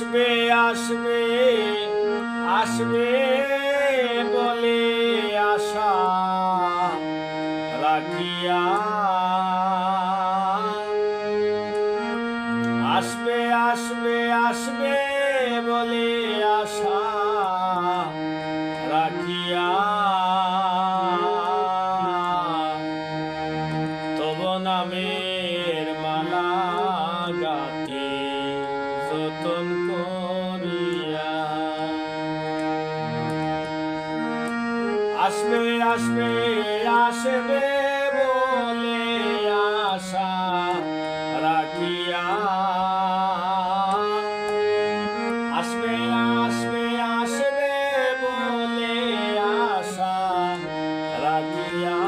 আসবে আসবে আসবে বলে আশা রাখিয়া, আসবে আসবে আসবে বলে আশা রাখিয়া, তব নামের মালা গাঁথি যতন করিয়া। আসবে আসবে আসবে বলে আশা রাখিয়া, আসবে আসবে আসবে বলে আশা রাখিয়া,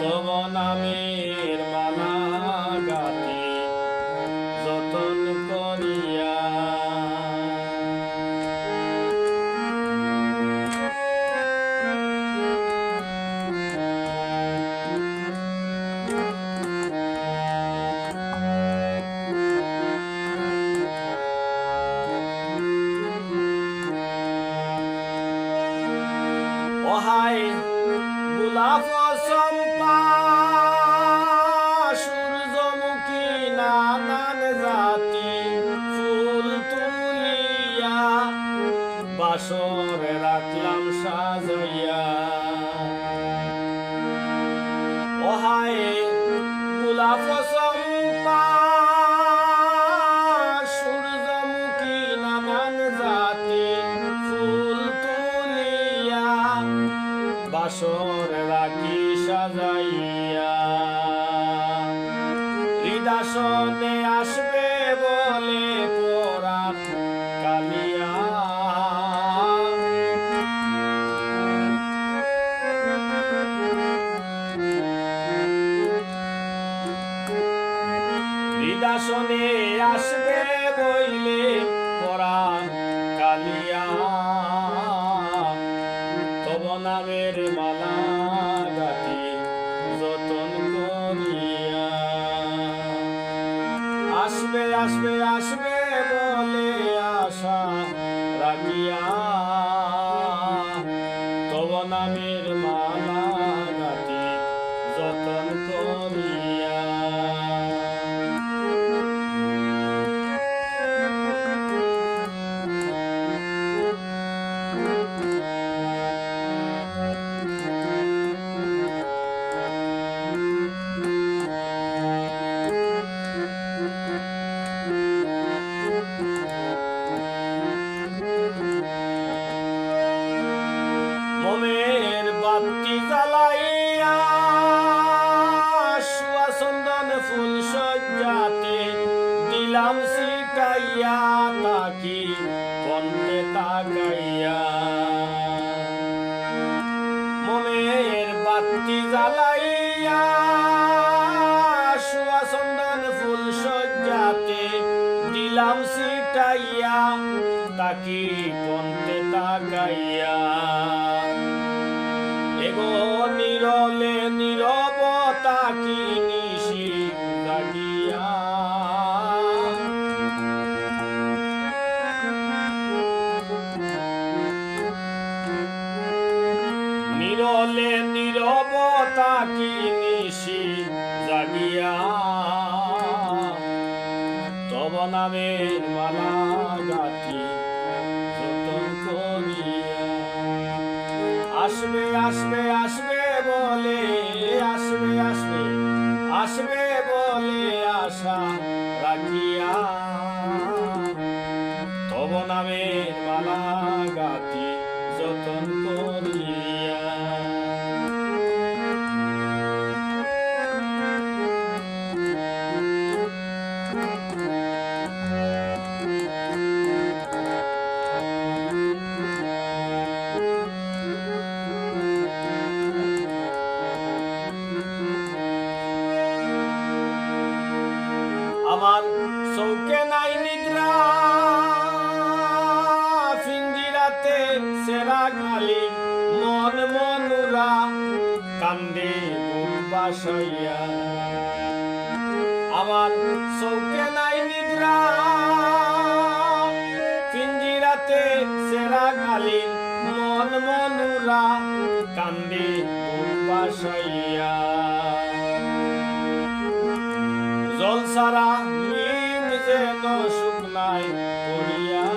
তব নামের মালা গাঁথি যতন করিয়া। অহায় গোলাপ চম্পা সূর্যমুখী নানান জাতি ফুল তুলিয়া, বাসরে রাখলাম সাজাইয়া। অহায় গোলাপ চম্পা সূর্যমুখী নানান জাতি ফুল তুলিয়া, বাসর রাখি সাজাইয়া। হৃদাসনে আসবে বলে পরাণ কালিয়া, হৃদাসনে আসবে বইলে পরাণ কালিয়া, তব নামের মালা গাঁথি যতন করিয়া। আসবে আসবে আসবে বলে আশা রাখিয়া, তব নামের মালা গাঁথি যতন করিয়া। মোমের বাতি জ্বালাইয়া সুয়া চন্দন ফুল সজ্জাতে দিলাম শিকাইয়া, তাকি কন্যে তাকাইয়া। মোমের বাতি জ্বালাইয়া সুয়া চন্দন ফুল সজ্জাতে দিলাম শিকাইয়া, তাকি কন্যে তাকাইয়া। এগো নিরলে নীরবতা কি নিশি জাগিয়া, নিরলে নীরবতা কি নিশি জাগিয়া, তব নামের মালা গাঁথি যতন করিয়া। আসবে আসবে আসবে বলে আসবে আসবে আসবে বলে আশা রাখিয়া, তব নামের মালা গাঁথি যতন করিয়া। আমার চৌকে নাই নিদ্রা, পিঞ্জিরাতে সেরা গালি মন মনুরা কান্দে বুক বাসাইয়া। আমার চৌকে নাই নিদ্রা, কালীন মন মনুরা কান্দি বাসাইয়া জল সারা মিম যেন শুকনায় পড়িয়া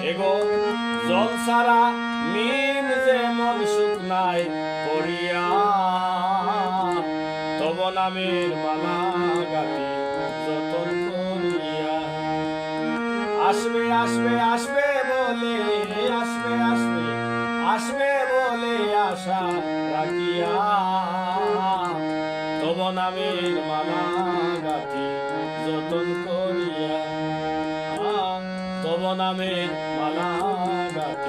এগো জল সারা মিম যেমন শুকনায় পড়িয়া তব নামের মালা গাতি যতন করিয়া আসবে আসবে আসবে বলে আসবে আসবে আসবে বলে আশা রাখিয়া তব নামের মালা গাতি যতন করিয়া তব নামের মালা গাতি